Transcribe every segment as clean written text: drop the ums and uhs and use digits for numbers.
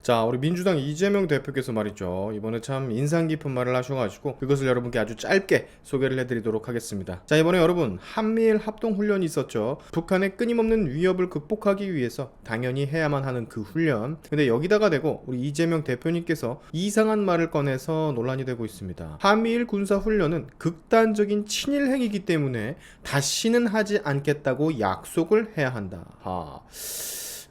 자, 우리 민주당 이재명 대표께서 말이죠. 이번에 참 인상 깊은 말을 하셔가지고 그것을 여러분께 아주 짧게 소개를 해드리도록 하겠습니다. 자, 이번에 여러분 한미일 합동훈련이 있었죠. 북한의 끊임없는 위협을 극복하기 위해서 당연히 해야만 하는 그 훈련. 근데 여기다가 대고 우리 이재명 대표님께서 이상한 말을 꺼내서 논란이 되고 있습니다. 한미일 군사훈련은 극단적인 친일 행위이기 때문에 다시는 하지 않겠다고 약속을 해야 한다.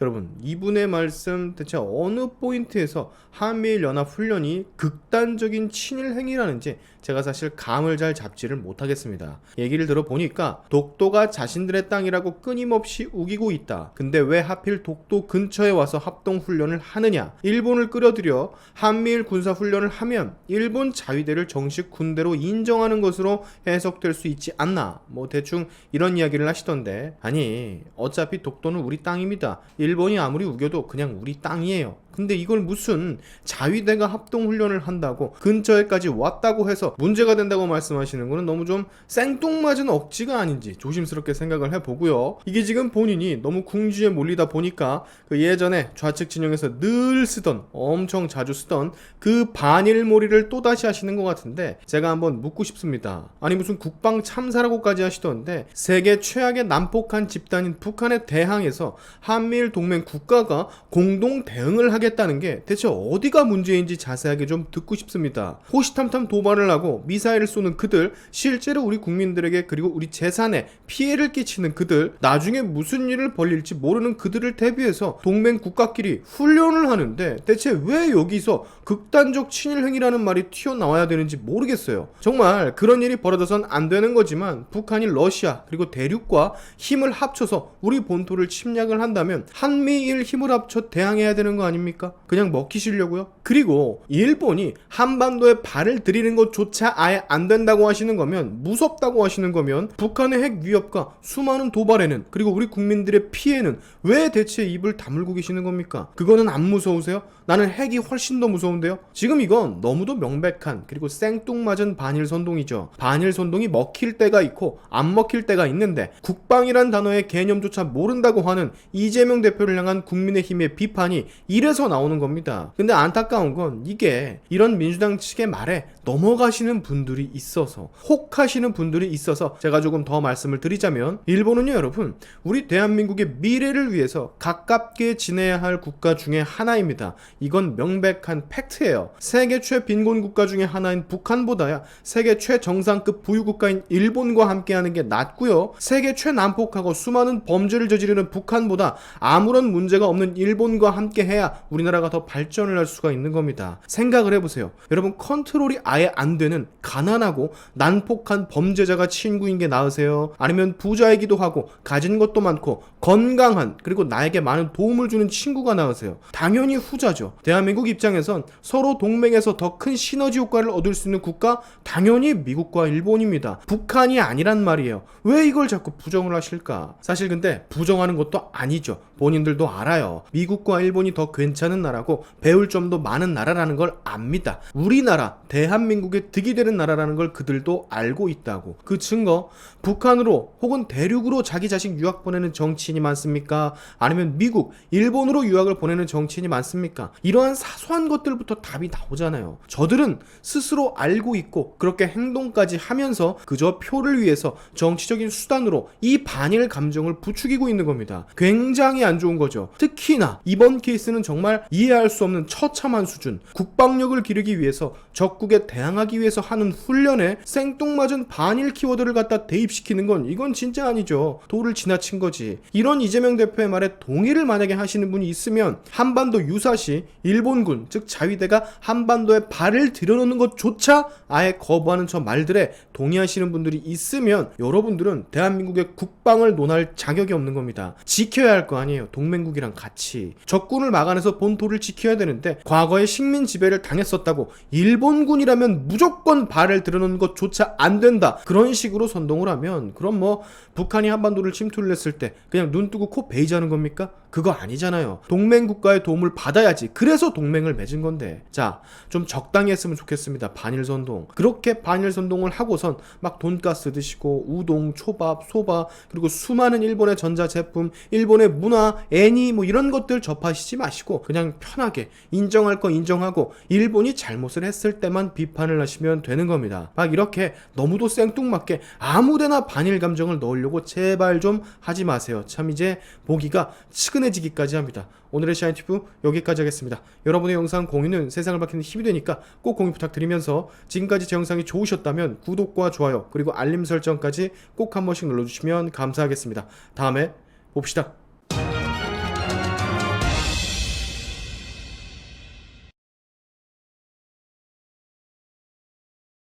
여러분, 이분의 말씀 대체 어느 포인트에서 한미일 연합훈련이 극단적인 친일 행위라는지 제가 사실 감을 잘 잡지를 못하겠습니다. 얘기를 들어보니까 독도가 자신들의 땅이라고 끊임없이 우기고 있다. 근데 왜 하필 독도 근처에 와서 합동훈련을 하느냐? 일본을 끌어들여 한미일 군사훈련을 하면 일본 자위대를 정식 군대로 인정하는 것으로 해석될 수 있지 않나? 뭐 대충 이런 이야기를 하시던데, 아니 어차피 독도는 우리 땅입니다. 일본이 아무리 우겨도 그냥 우리 땅이에요. 근데 이걸 무슨 자위대가 합동훈련을 한다고 근처에까지 왔다고 해서 문제가 된다고 말씀하시는 거는 너무 좀 생뚱맞은 억지가 아닌지 조심스럽게 생각을 해보고요. 이게 지금 본인이 너무 궁지에 몰리다 보니까 그 예전에 좌측 진영에서 늘 쓰던, 엄청 자주 쓰던 그 반일몰이를 또다시 하시는 것 같은데, 제가 한번 묻고 싶습니다. 아니 무슨 국방 참사라고까지 하시던데, 세계 최악의 난폭한 집단인 북한에 대항해서 한미일 동맹 국가가 공동 대응을 하겠다는 게 대체 어디가 문제인지 자세하게 좀 듣고 싶습니다. 호시탐탐 도발을 하고 미사일을 쏘는 그들, 실제로 우리 국민들에게 그리고 우리 재산에 피해를 끼치는 그들, 나중에 무슨 일을 벌릴지 모르는 그들을 대비해서 동맹 국가끼리 훈련을 하는데 대체 왜 여기서 극단적 친일 행위라는 말이 튀어나와야 되는지 모르겠어요. 정말 그런 일이 벌어져선 안 되는 거지만 북한이 러시아 그리고 대륙과 힘을 합쳐서 우리 본토를 침략을 한다면 한미일 힘을 합쳐 대항해야 되는 거 아닙니까? 그냥 먹히시려고요? 그리고 일본이 한반도에 발을 들이는 것조차 아예 안 된다고 하시는 거면, 무섭다고 하시는 거면 북한의 핵 위협과 수많은 도발에는, 그리고 우리 국민들의 피해는 왜 대체 입을 다물고 계시는 겁니까? 그거는 안 무서우세요? 나는 핵이 훨씬 더 무서운데요? 지금 이건 너무도 명백한 그리고 생뚱맞은 반일선동이죠. 반일선동이 먹힐 때가 있고 안 먹힐 때가 있는데, 국방이란 단어의 개념조차 모른다고 하는 이재명 대표를 향한 국민의힘의 비판이 이래서 나오는 겁니다. 근데 안타까운 건 이게 이런 민주당 측의 말에 넘어가시는 분들이 있어서, 혹하시는 분들이 있어서 제가 조금 더 말씀을 드리자면, 일본은요 여러분, 우리 대한민국의 미래를 위해서 가깝게 지내야 할 국가 중에 하나입니다. 이건 명백한 팩트예요. 세계 최빈곤 국가 중에 하나인 북한보다야 세계 최정상급 부유국가인 일본과 함께하는 게 낫고요, 세계 최난폭하고 수많은 범죄를 저지르는 북한보다 아무런 문제가 없는 일본과 함께해야 우리나라가 더 발전을 할 수가 있는 겁니다. 생각을 해보세요. 여러분, 컨트롤이 아예 안 되는 가난하고 난폭한 범죄자가 친구인 게 나으세요? 아니면 부자이기도 하고 가진 것도 많고 건강한, 그리고 나에게 많은 도움을 주는 친구가 나으세요? 당연히 후자죠. 대한민국 입장에선 서로 동맹에서 더 큰 시너지 효과를 얻을 수 있는 국가, 당연히 미국과 일본입니다. 북한이 아니란 말이에요. 왜 이걸 자꾸 부정을 하실까? 사실 근데 부정하는 것도 아니죠. 본인들도 알아요. 미국과 일본이 더 괜찮은 나라고 배울 점도 많은 나라라는 걸 압니다. 우리나라, 대한민국의 득이 되는 나라라는 걸 그들도 알고 있다고. 그 증거, 북한으로 혹은 대륙으로 자기 자식 유학 보내는 정치인이 많습니까? 아니면 미국, 일본으로 유학을 보내는 정치인이 많습니까? 이러한 사소한 것들부터 답이 나오잖아요. 저들은 스스로 알고 있고 그렇게 행동까지 하면서 그저 표를 위해서 정치적인 수단으로 이 반일 감정을 부추기고 있는 겁니다. 굉장히 안 좋은 거죠. 특히나 이번 케이스는 정말 이해할 수 없는 처참한 수준. 국방력을 기르기 위해서, 적국에 대항하기 위해서 하는 훈련에 생뚱맞은 반일 키워드를 갖다 대입시키는 건 이건 진짜 아니죠. 도를 지나친 거지. 이런 이재명 대표의 말에 동의를 만약에 하시는 분이 있으면, 한반도 유사시 일본군, 즉 자위대가 한반도에 발을 들여놓는 것조차 아예 거부하는 저 말들에 동의하시는 분들이 있으면, 여러분들은 대한민국의 국방을 논할 자격이 없는 겁니다. 지켜야 할 거 아니에요. 동맹국이랑 같이 적군을 막아내서 본토를 지켜야 되는데, 과거에 식민 지배를 당했었다고 일본군이라면 무조건 발을 들여놓는 것조차 안 된다, 그런 식으로 선동을 하면, 그럼 뭐 북한이 한반도를 침투를 했을 때 그냥 눈 뜨고 코 베이자는 겁니까? 그거 아니잖아요. 동맹 국가의 도움을 받아야지. 그래서 동맹을 맺은 건데. 자, 좀 적당히 했으면 좋겠습니다. 반일선동. 그렇게 반일선동을 하고선 막 돈가스 드시고 우동, 초밥, 소바, 그리고 수많은 일본의 전자제품, 일본의 문화, 애니 뭐 이런 것들 접하시지 마시고 그냥 편하게 인정할 거 인정하고 일본이 잘못을 했을 때만 비판을 하시면 되는 겁니다. 막 이렇게 너무도 생뚱맞게 아무데나 반일 감정을 넣으려고 제발 좀 하지 마세요. 참 이제 보기가 측은해지기까지 합니다. 오늘의 샤인튜브 여기까지 하겠습니다. 여러분의 영상 공유는 세상을 밝히는 힘이 되니까 꼭 공유 부탁드리면서 지금까지 제 영상이 좋으셨다면 구독과 좋아요 그리고 알림 설정까지 꼭 한 번씩 눌러주시면 감사하겠습니다. 다음에 봅시다.